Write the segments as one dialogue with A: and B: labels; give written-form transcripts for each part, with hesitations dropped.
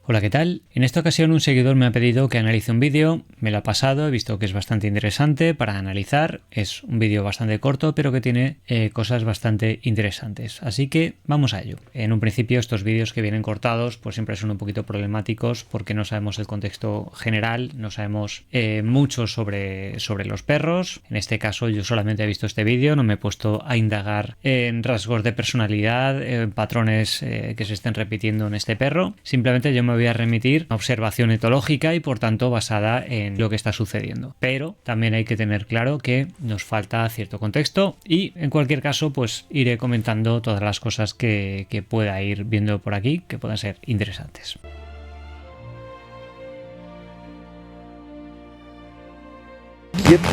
A: Hola, ¿qué tal? En esta ocasión un seguidor me ha pedido que analice un vídeo, me lo ha pasado, he visto que es bastante interesante para analizar, es un vídeo bastante corto pero que tiene cosas bastante interesantes, así que vamos a ello. En un principio estos vídeos que vienen cortados pues siempre son un poquito problemáticos porque no sabemos el contexto general, no sabemos mucho sobre los perros. En este caso yo solamente he visto este vídeo, no me he puesto a indagar en rasgos de personalidad, en patrones que se estén repitiendo en este perro, simplemente yo me voy a remitir a observación etológica y por tanto basada en lo que está sucediendo. Pero también hay que tener claro que nos falta cierto contexto y en cualquier caso pues iré comentando todas las cosas que pueda ir viendo por aquí que puedan ser interesantes.
B: Quieto.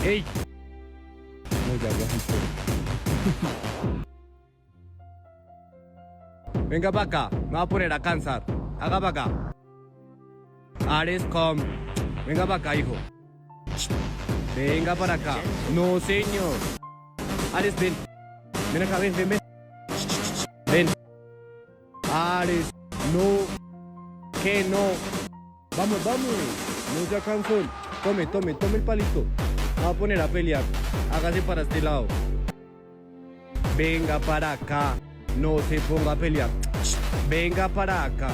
C: ¡Ey!
B: No, ya bajito.
C: Venga para acá, me voy a poner a cansar. Haga para acá. Ares, come. Venga para acá, hijo. Venga para acá. No, señor. Ares, ven. Ven acá, ven. Ven. Ares, no. ¿Qué no?
B: Vamos. No sea cansón. Tome el palito.
C: Me voy a poner a pelear. Hágase para este lado. Venga para acá. No se ponga a pelear. Venga para acá.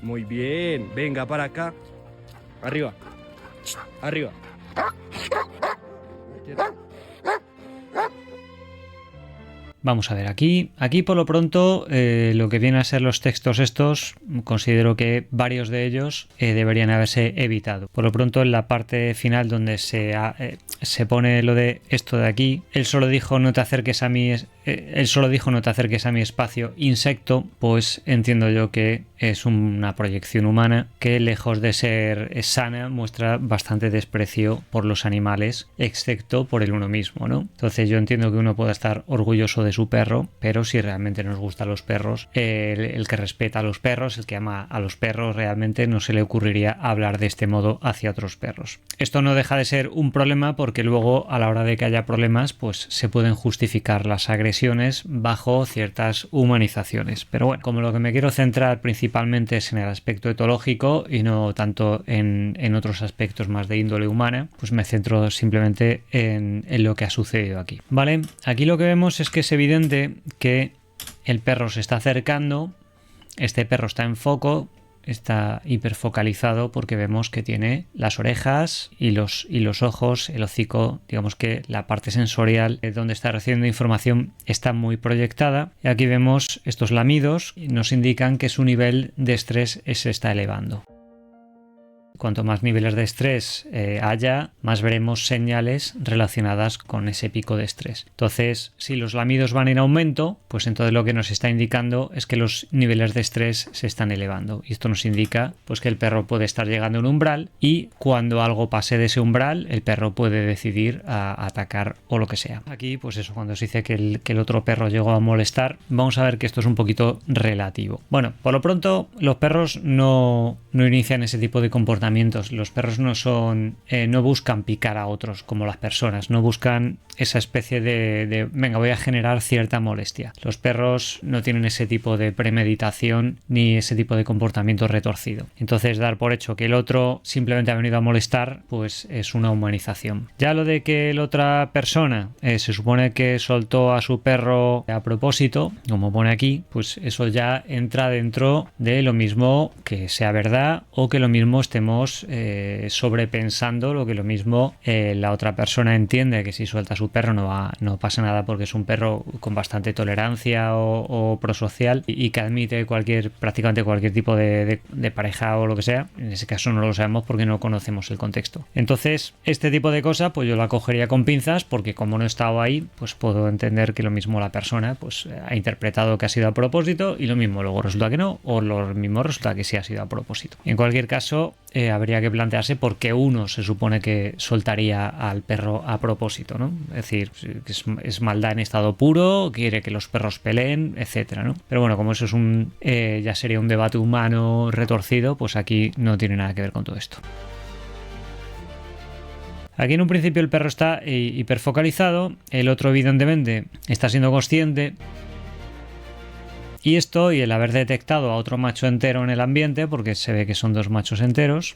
C: Muy bien. Venga para acá. Arriba. Arriba.
A: Vamos a ver, aquí por lo pronto lo que vienen a ser los textos estos, considero que varios de ellos deberían haberse evitado. Por lo pronto en la parte final donde se pone lo de esto de aquí, él solo dijo no te acerques a mi espacio insecto, pues entiendo yo que es una proyección humana que lejos de ser sana muestra bastante desprecio por los animales, excepto por el uno mismo, ¿no? Entonces yo entiendo que uno pueda estar orgulloso de su perro, pero si realmente nos gustan los perros, el que respeta a los perros, el que ama a los perros, realmente no se le ocurriría hablar de este modo hacia otros perros. Esto no deja de ser un problema porque luego a la hora de que haya problemas pues se pueden justificar las agresiones bajo ciertas humanizaciones. Pero bueno, como lo que me quiero centrar principalmente es en el aspecto etológico y no tanto en otros aspectos más de índole humana, pues me centro simplemente en lo que ha sucedido aquí. Vale, aquí lo que vemos es que es evidente que el perro se está acercando, este perro está en foco, está hiperfocalizado porque vemos que tiene las orejas y los ojos, el hocico, digamos que la parte sensorial donde está recibiendo información está muy proyectada. Y aquí vemos estos lamidos y nos indican que su nivel de estrés se está elevando. Cuanto más niveles de estrés haya, más veremos señales relacionadas con ese pico de estrés. Entonces, si los lamidos van en aumento, pues entonces lo que nos está indicando es que los niveles de estrés se están elevando. Y esto nos indica pues, que el perro puede estar llegando a un umbral y cuando algo pase de ese umbral, el perro puede decidir a atacar o lo que sea. Aquí, pues eso, cuando se dice que el otro perro llegó a molestar, vamos a ver que esto es un poquito relativo. Bueno, por lo pronto, los perros no inician ese tipo de comportamientos. Los perros no buscan picar a otros como las personas, no buscan esa especie de venga, voy a generar cierta molestia. Los perros no tienen ese tipo de premeditación ni ese tipo de comportamiento retorcido. Entonces dar por hecho que el otro simplemente ha venido a molestar, pues es una humanización. Ya lo de que la otra persona se supone que soltó a su perro a propósito, como pone aquí, pues eso ya entra dentro de lo mismo que sea verdad o que lo mismo estemos sobrepensando, lo que lo mismo la otra persona entiende que si suelta a su perro no pasa nada porque es un perro con bastante tolerancia o prosocial y que admite prácticamente cualquier tipo de pareja o lo que sea. En ese caso no lo sabemos porque no conocemos el contexto. Entonces este tipo de cosas pues yo la cogería con pinzas porque como no he estado ahí pues puedo entender que lo mismo la persona pues ha interpretado que ha sido a propósito y lo mismo luego resulta que no o lo mismo resulta que sí ha sido a propósito. En cualquier caso habría que plantearse por qué uno se supone que soltaría al perro a propósito, ¿no? Es decir, que es maldad en estado puro, quiere que los perros peleen, etcétera, ¿no? Pero bueno, como eso es ya sería un debate humano retorcido, pues aquí no tiene nada que ver con todo esto. Aquí en un principio el perro está hiperfocalizado, el otro evidentemente está siendo consciente. Y esto, y el haber detectado a otro macho entero en el ambiente, porque se ve que son dos machos enteros,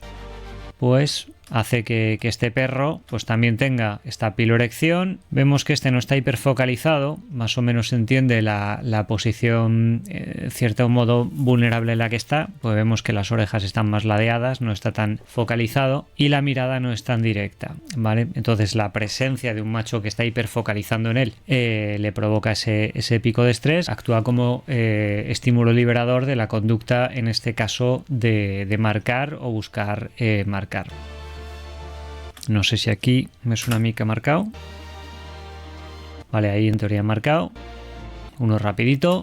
A: pues hace que este perro pues también tenga esta piloerección. Vemos que este no está hiperfocalizado, más o menos se entiende la posición cierto modo vulnerable en la que está, pues vemos que las orejas están más ladeadas, no está tan focalizado y la mirada no es tan directa, ¿vale? Entonces la presencia de un macho que está hiperfocalizando en él le provoca ese pico de estrés, actúa como estímulo liberador de la conducta, en este caso de marcar o buscar marcar. No sé si aquí me suena a mí que ha marcado. Vale, ahí en teoría ha marcado. Uno rapidito.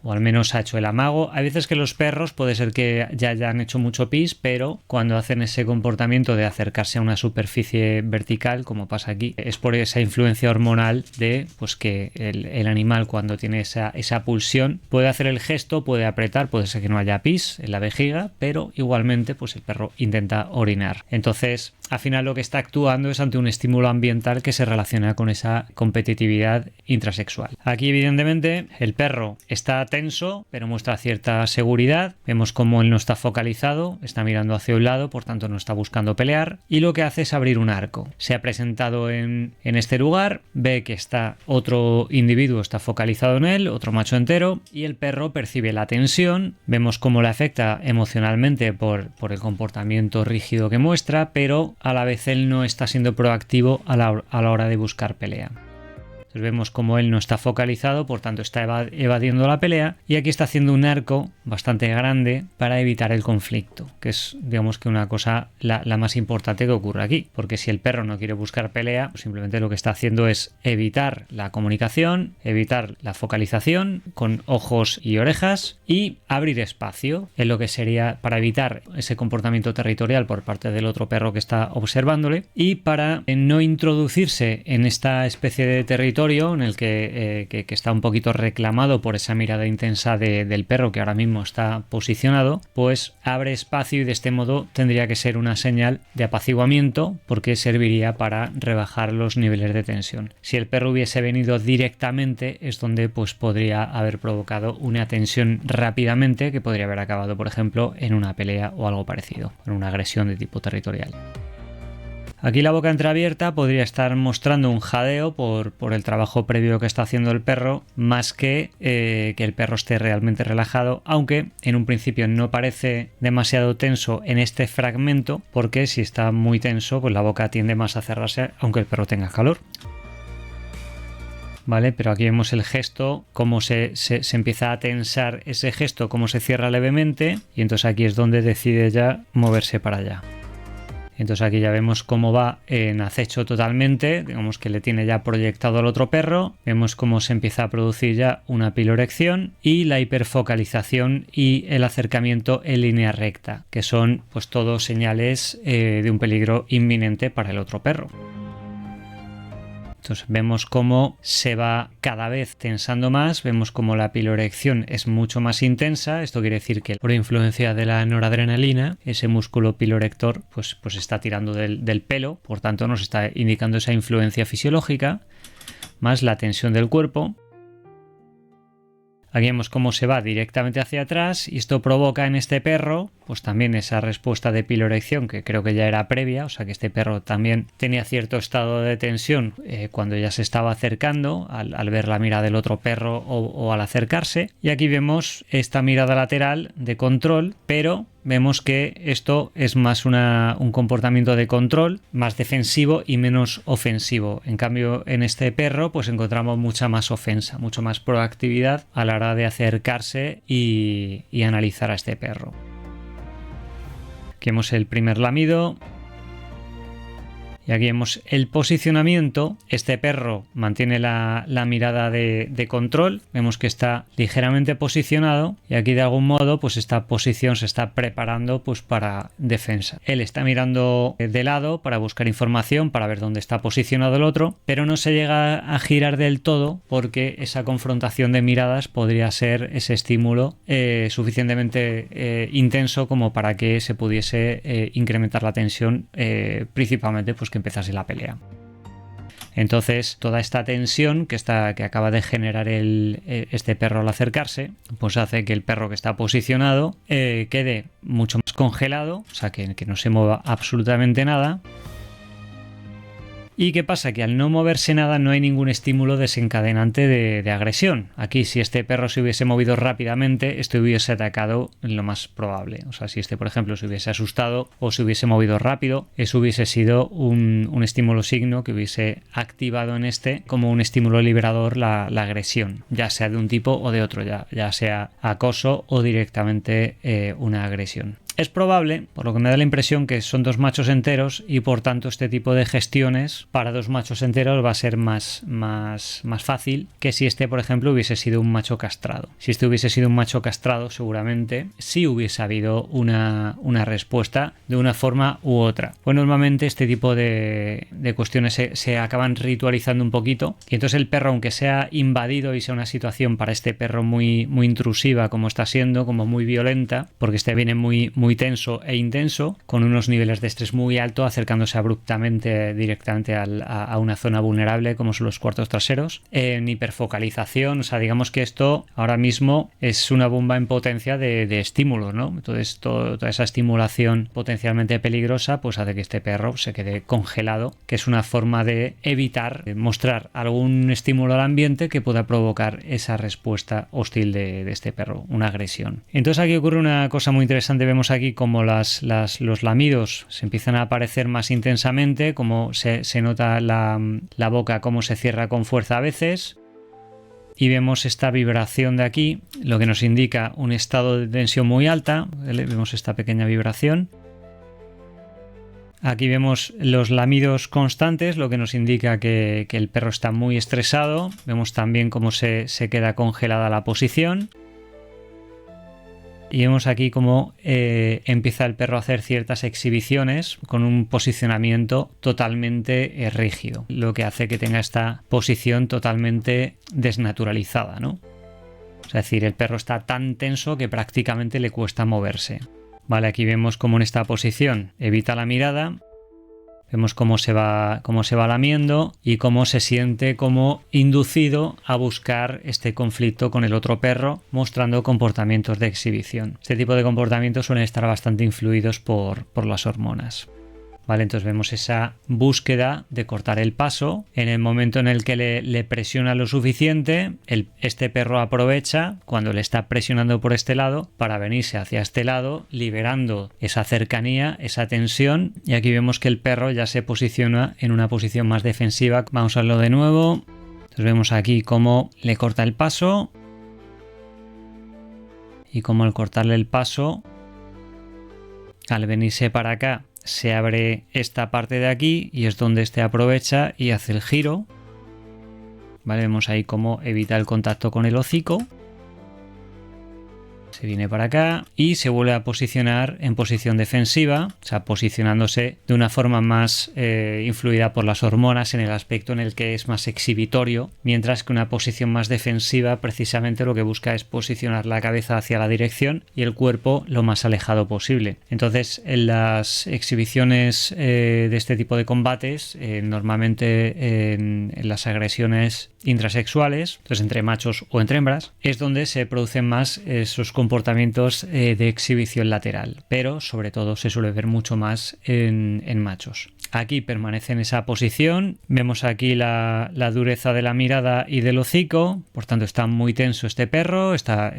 A: O al menos ha hecho el amago. Hay veces que los perros puede ser que ya hayan hecho mucho pis, pero cuando hacen ese comportamiento de acercarse a una superficie vertical, como pasa aquí, es por esa influencia hormonal de pues que el animal cuando tiene esa pulsión puede hacer el gesto, puede apretar, puede ser que no haya pis en la vejiga, pero igualmente pues el perro intenta orinar. Entonces, al final lo que está actuando es ante un estímulo ambiental que se relaciona con esa competitividad intrasexual. Aquí evidentemente el perro está tenso, pero muestra cierta seguridad. Vemos cómo él no está focalizado, está mirando hacia un lado, por tanto no está buscando pelear, y lo que hace es abrir un arco. Se ha presentado en este lugar, ve que está otro individuo, está focalizado en él, otro macho entero, y el perro percibe la tensión. Vemos cómo le afecta emocionalmente por el comportamiento rígido que muestra, pero a la vez él no está siendo proactivo a la hora de buscar pelea. Entonces vemos como él no está focalizado, por tanto está evadiendo la pelea, y aquí está haciendo un arco bastante grande para evitar el conflicto, que es, digamos, que una cosa la más importante que ocurre aquí, porque si el perro no quiere buscar pelea, pues simplemente lo que está haciendo es evitar la comunicación, evitar la focalización con ojos y orejas y abrir espacio en lo que sería para evitar ese comportamiento territorial por parte del otro perro que está observándole, y para no introducirse en esta especie de territorio en el que está un poquito reclamado por esa mirada intensa del perro que ahora mismo está posicionado, pues abre espacio, y de este modo tendría que ser una señal de apaciguamiento, porque serviría para rebajar los niveles de tensión. Si el perro hubiese venido directamente, es donde pues podría haber provocado una tensión rápidamente, que podría haber acabado, por ejemplo, en una pelea o algo parecido, en una agresión de tipo territorial. Aquí la boca entreabierta podría estar mostrando un jadeo por el trabajo previo que está haciendo el perro, más que el perro esté realmente relajado, aunque en un principio no parece demasiado tenso en este fragmento, porque si está muy tenso, pues la boca tiende más a cerrarse, aunque el perro tenga calor. ¿Vale? Pero aquí vemos el gesto, cómo se empieza a tensar ese gesto, cómo se cierra levemente, y entonces aquí es donde decide ya moverse para allá. Entonces aquí ya vemos cómo va en acecho totalmente, digamos que le tiene ya proyectado al otro perro, vemos cómo se empieza a producir ya una piloerección y la hiperfocalización y el acercamiento en línea recta, que son pues todos señales de un peligro inminente para el otro perro. Entonces vemos cómo se va cada vez tensando más, vemos cómo la piloerección es mucho más intensa. Esto quiere decir que por influencia de la noradrenalina, ese músculo piloerector pues está tirando del pelo, por tanto nos está indicando esa influencia fisiológica, más la tensión del cuerpo. Aquí vemos cómo se va directamente hacia atrás, y esto provoca en este perro pues también esa respuesta de piloerección que creo que ya era previa, o sea que este perro también tenía cierto estado de tensión cuando ya se estaba acercando al ver la mirada del otro perro o al acercarse. Y aquí vemos esta mirada lateral de control, pero vemos que esto es más un comportamiento de control, más defensivo y menos ofensivo. En cambio, en este perro pues encontramos mucha más ofensa, mucho más proactividad a la hora de acercarse y analizar a este perro. Aquí vemos el primer lamido. Y aquí vemos el posicionamiento. Este perro mantiene la mirada de control. Vemos que está ligeramente posicionado y aquí de algún modo pues esta posición se está preparando pues para defensa. Él está mirando de lado para buscar información, para ver dónde está posicionado el otro, pero no se llega a girar del todo porque esa confrontación de miradas podría ser ese estímulo suficientemente intenso como para que se pudiese incrementar la tensión, principalmente pues que empezase la pelea. Entonces toda esta tensión que acaba de generar este perro al acercarse, pues hace que el perro que está posicionado quede mucho más congelado, o sea que no se mueva absolutamente nada. ¿Y qué pasa? Que al no moverse nada no hay ningún estímulo desencadenante de agresión. Aquí si este perro se hubiese movido rápidamente, este hubiese atacado lo más probable. O sea, si este, por ejemplo, se hubiese asustado o se hubiese movido rápido, eso hubiese sido un estímulo signo que hubiese activado en este como un estímulo liberador la agresión, ya sea de un tipo o de otro, ya sea acoso o directamente una agresión. Es probable, por lo que me da la impresión, que son dos machos enteros y por tanto este tipo de gestiones para dos machos enteros va a ser más fácil que si este, por ejemplo, hubiese sido un macho castrado. Si este hubiese sido un macho castrado, seguramente sí hubiese habido una respuesta de una forma u otra. Pues normalmente este tipo de cuestiones se acaban ritualizando un poquito y entonces el perro, aunque sea invadido y sea una situación para este perro muy intrusiva como está siendo, como muy violenta, porque este viene muy tenso e intenso, con unos niveles de estrés muy alto, acercándose abruptamente directamente a una zona vulnerable como son los cuartos traseros, en hiperfocalización. O sea, digamos que esto ahora mismo es una bomba en potencia de estímulos, ¿no? Entonces toda esa estimulación potencialmente peligrosa pues hace que este perro se quede congelado, que es una forma de evitar mostrar algún estímulo al ambiente que pueda provocar esa respuesta hostil de este perro, una agresión. Entonces aquí ocurre una cosa muy interesante. Vemos aquí como los lamidos se empiezan a aparecer más intensamente, como se nota la boca cómo se cierra con fuerza a veces, y vemos esta vibración de aquí, lo que nos indica un estado de tensión muy alta. ¿Vale? Vemos esta pequeña vibración. Aquí vemos los lamidos constantes, lo que nos indica que el perro está muy estresado. Vemos también cómo se queda congelada la posición. Y vemos aquí cómo empieza el perro a hacer ciertas exhibiciones con un posicionamiento totalmente rígido, lo que hace que tenga esta posición totalmente desnaturalizada, ¿no? Es decir, el perro está tan tenso que prácticamente le cuesta moverse. Vale, aquí vemos cómo en esta posición evita la mirada. Vemos cómo se va lamiendo y cómo se siente como inducido a buscar este conflicto con el otro perro, mostrando comportamientos de exhibición. Este tipo de comportamientos suelen estar bastante influidos por las hormonas. Vale, entonces vemos esa búsqueda de cortar el paso. En el momento en el que le presiona lo suficiente, este perro aprovecha cuando le está presionando por este lado para venirse hacia este lado, liberando esa cercanía, esa tensión. Y aquí vemos que el perro ya se posiciona en una posición más defensiva. Vamos a verlo de nuevo. Entonces vemos aquí cómo le corta el paso y cómo al cortarle el paso, al venirse para acá, se abre esta parte de aquí y es donde este aprovecha y hace el giro. Vale, vemos ahí cómo evita el contacto con el hocico. Se viene para acá y se vuelve a posicionar en posición defensiva, o sea, posicionándose de una forma más influida por las hormonas en el aspecto en el que es más exhibitorio, mientras que una posición más defensiva precisamente lo que busca es posicionar la cabeza hacia la dirección y el cuerpo lo más alejado posible. Entonces, en las exhibiciones de este tipo de combates, normalmente en las agresiones intrasexuales, entonces entre machos o entre hembras, es donde se producen más esos comportamientos de exhibición lateral, pero sobre todo se suele ver mucho más en machos. Aquí permanece en esa posición, vemos aquí la dureza de la mirada y del hocico, por tanto está muy tenso este perro, está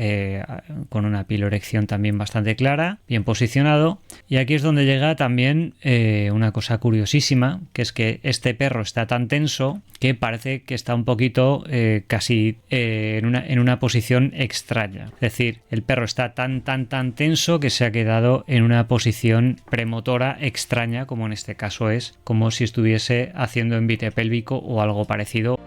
A: con una piloerección también bastante clara, bien posicionado, y aquí es donde llega también una cosa curiosísima, que es que este perro está tan tenso que parece que está un poquito casi en una posición extraña, es decir, el perro está tan tenso que se ha quedado en una posición premotora extraña, como en este caso es es como si estuviese haciendo envite pélvico o algo parecido.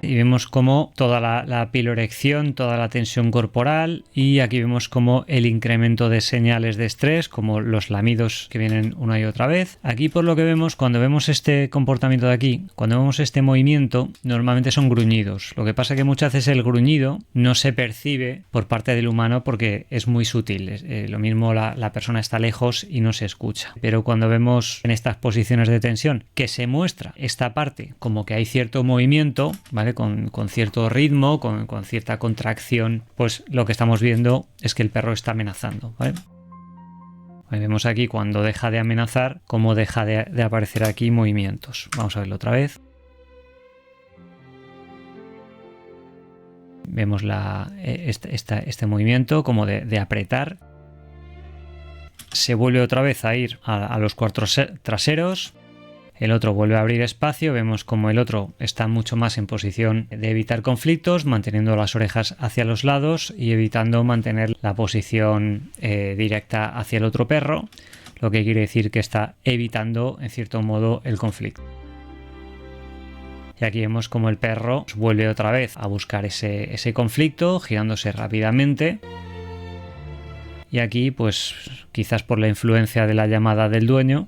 A: Y vemos como toda la piloerección, toda la tensión corporal, y aquí vemos como el incremento de señales de estrés, como los lamidos que vienen una y otra vez. Aquí, por lo que vemos, cuando vemos este comportamiento de aquí, cuando vemos este movimiento, normalmente son gruñidos. Lo que pasa es que muchas veces el gruñido no se percibe por parte del humano porque es muy sutil. Lo mismo la persona está lejos y no se escucha. Pero cuando vemos en estas posiciones de tensión que se muestra esta parte como que hay cierto movimiento, ¿vale? Con cierto ritmo, con cierta contracción, pues lo que estamos viendo es que el perro está amenazando, ¿vale? Ahí vemos aquí cuando deja de amenazar, cómo deja de aparecer aquí movimientos. Vamos a verlo otra vez. Vemos este movimiento como de apretar. Se vuelve otra vez a ir a los cuartos traseros. El otro vuelve a abrir espacio, vemos como el otro está mucho más en posición de evitar conflictos, manteniendo las orejas hacia los lados y evitando mantener la posición directa hacia el otro perro, lo que quiere decir que está evitando en cierto modo el conflicto. Y aquí vemos como el perro vuelve otra vez a buscar ese conflicto, girándose rápidamente. Y aquí, pues quizás por la influencia de la llamada del dueño,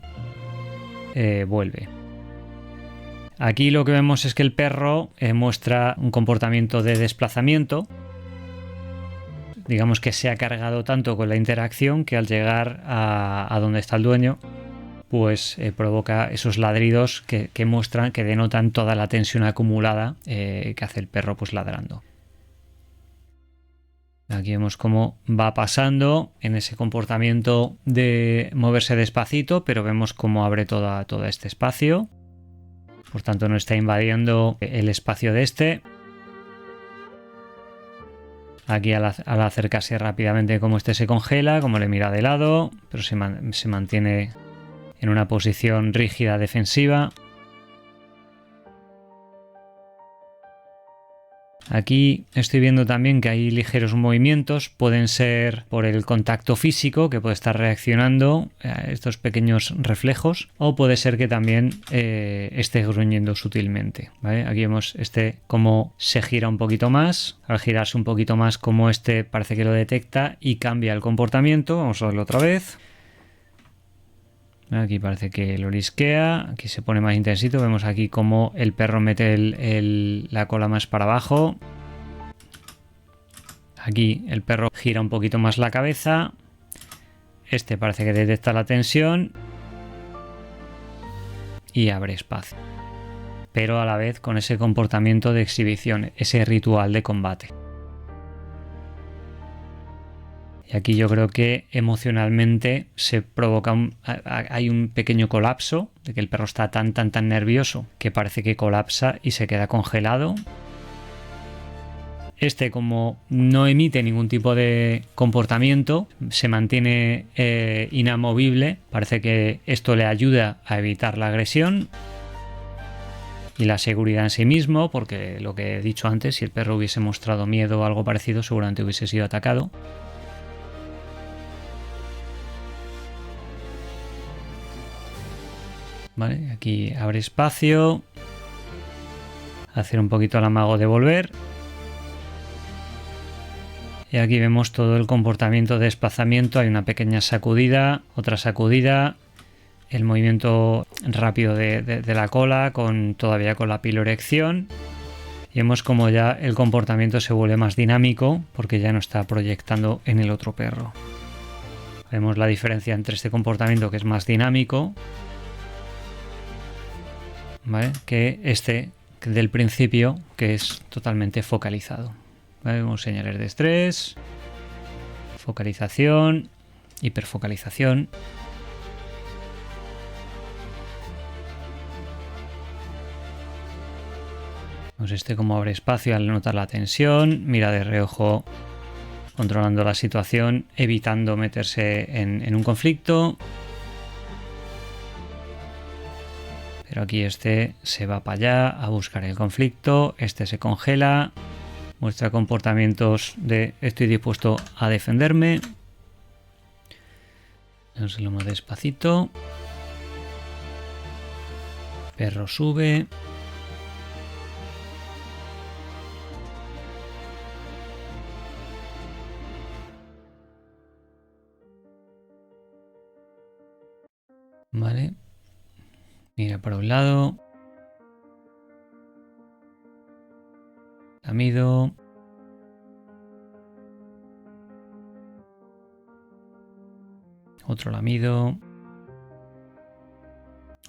A: vuelve. Aquí lo que vemos es que el perro muestra un comportamiento de desplazamiento. Digamos que se ha cargado tanto con la interacción que al llegar a donde está el dueño, pues provoca esos ladridos que muestran, que denotan toda la tensión acumulada que hace el perro pues ladrando. Aquí vemos cómo va pasando en ese comportamiento de moverse despacito, pero vemos cómo abre todo este espacio. Por tanto, no está invadiendo el espacio de este. Aquí al acercarse rápidamente, como este se congela, como le mira de lado, pero se mantiene en una posición rígida defensiva. Aquí estoy viendo también que hay ligeros movimientos, pueden ser por el contacto físico que puede estar reaccionando a estos pequeños reflejos, o puede ser que también esté gruñendo sutilmente, ¿vale? Aquí vemos cómo se gira un poquito más, al girarse un poquito más como parece que lo detecta y cambia el comportamiento. Vamos a verlo otra vez. Aquí parece que lo lisquea, aquí se pone más intensito, vemos aquí cómo el perro mete la cola más para abajo. Aquí el perro gira un poquito más la cabeza, parece que detecta la tensión y abre espacio. Pero a la vez con ese comportamiento de exhibición, ese ritual de combate. Y aquí yo creo que emocionalmente se provoca hay un pequeño colapso, de que el perro está tan nervioso que parece que colapsa y se queda congelado. Como no emite ningún tipo de comportamiento, se mantiene inamovible, parece que esto le ayuda a evitar la agresión y la seguridad en sí mismo, porque lo que he dicho antes, si el perro hubiese mostrado miedo o algo parecido, seguramente hubiese sido atacado. Vale, aquí abre espacio, hacer un poquito el amago de volver, y aquí vemos todo el comportamiento de desplazamiento. Hay una pequeña sacudida, otra sacudida, el movimiento rápido de la cola todavía con la piloerección, y vemos como ya el comportamiento se vuelve más dinámico porque ya no está proyectando en el otro perro. Vemos la diferencia entre este comportamiento, que es más dinámico, ¿vale?, que del principio, que es totalmente focalizado. ¿Vale? Vemos señales de estrés, focalización, hiperfocalización. Vemos cómo abre espacio al notar la tensión, mira de reojo controlando la situación, evitando meterse en un conflicto. Pero aquí se va para allá a buscar el conflicto, se congela, muestra comportamientos de estoy dispuesto a defenderme. Dárselo más despacito. Perro sube. Vale. Mira para un lado. Lamido. Otro lamido.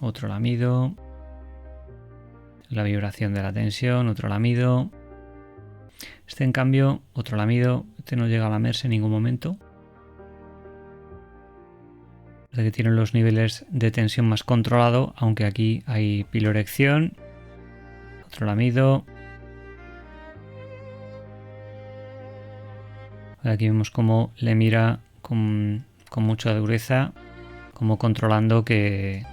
A: Otro lamido. La vibración de la tensión, otro lamido. Este, en cambio, otro lamido. Este no llega a lamerse en ningún momento. Parece que tienen los niveles de tensión más controlado, aunque aquí hay piloerección. Otro lamido. Aquí vemos cómo le mira con mucha dureza, como controlando que...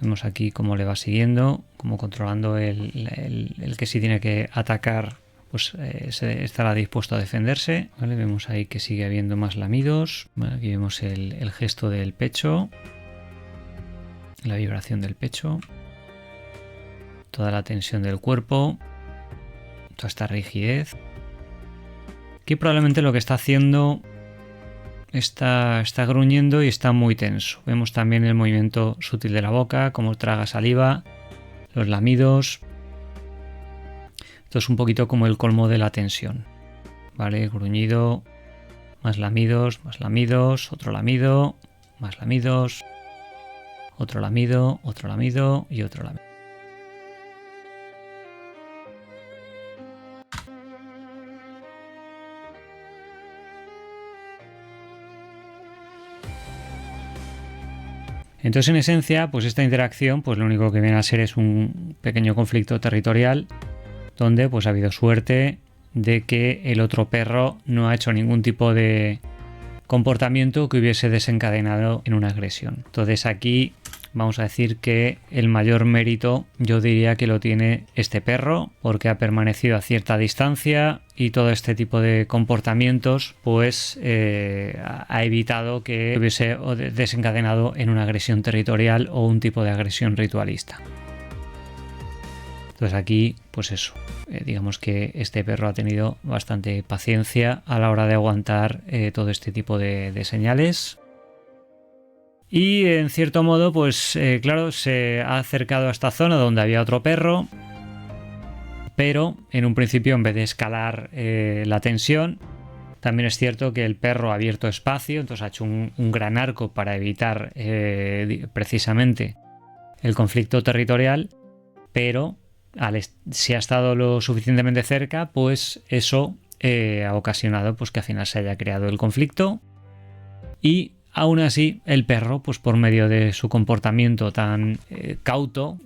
A: Vemos aquí cómo le va siguiendo, como controlando el que si tiene que atacar, pues estará dispuesto a defenderse. ¿Vale? Vemos ahí que sigue habiendo más lamidos. Vale, aquí vemos el gesto del pecho, la vibración del pecho, toda la tensión del cuerpo, toda esta rigidez. Aquí probablemente lo que está haciendo... Está gruñendo y está muy tenso. Vemos también el movimiento sutil de la boca, cómo traga saliva, los lamidos. Esto es un poquito como el colmo de la tensión. ¿Vale? Gruñido, más lamidos, otro lamido, más lamidos, otro lamido y otro lamido. Entonces, en esencia, pues esta interacción, pues lo único que viene a ser es un pequeño conflicto territorial donde pues ha habido suerte de que el otro perro no ha hecho ningún tipo de comportamiento que hubiese desencadenado en una agresión. Entonces aquí vamos a decir que el mayor mérito yo diría que lo tiene este perro, porque ha permanecido a cierta distancia y todo este tipo de comportamientos pues ha evitado que hubiese desencadenado en una agresión territorial o un tipo de agresión ritualista. Entonces aquí pues eso, digamos que este perro ha tenido bastante paciencia a la hora de aguantar todo este tipo de señales. Y en cierto modo, pues claro, se ha acercado a esta zona donde había otro perro, pero en un principio, en vez de escalar la tensión, también es cierto que el perro ha abierto espacio, entonces ha hecho un gran arco para evitar precisamente el conflicto territorial, pero si ha estado lo suficientemente cerca, pues eso ha ocasionado pues que al final se haya creado el conflicto. Y aún así, el perro, pues por medio de su comportamiento tan cauto,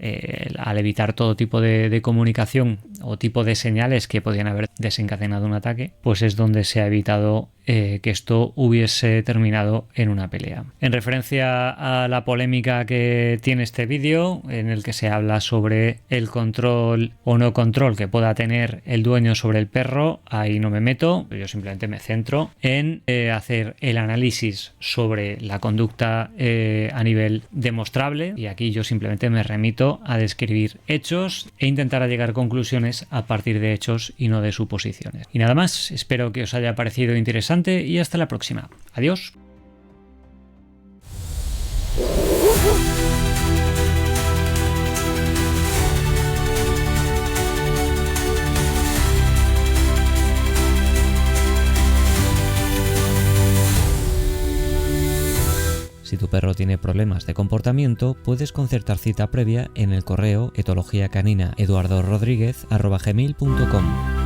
A: al evitar todo tipo de comunicación o tipo de señales que podían haber desencadenado un ataque, pues es donde se ha evitado que esto hubiese terminado en una pelea. En referencia a la polémica que tiene este vídeo, en el que se habla sobre el control o no control que pueda tener el dueño sobre el perro, ahí no me meto, yo simplemente me centro en hacer el análisis sobre la conducta a nivel demostrable, y aquí yo simplemente me remito a describir hechos e intentar llegar a conclusiones a partir de hechos y no de suposiciones. Y nada más, espero que os haya parecido interesante y hasta la próxima. Adiós.
D: Si tu perro tiene problemas de comportamiento, puedes concertar cita previa en el correo etologiacanina eduardorodriguez@gmail.com.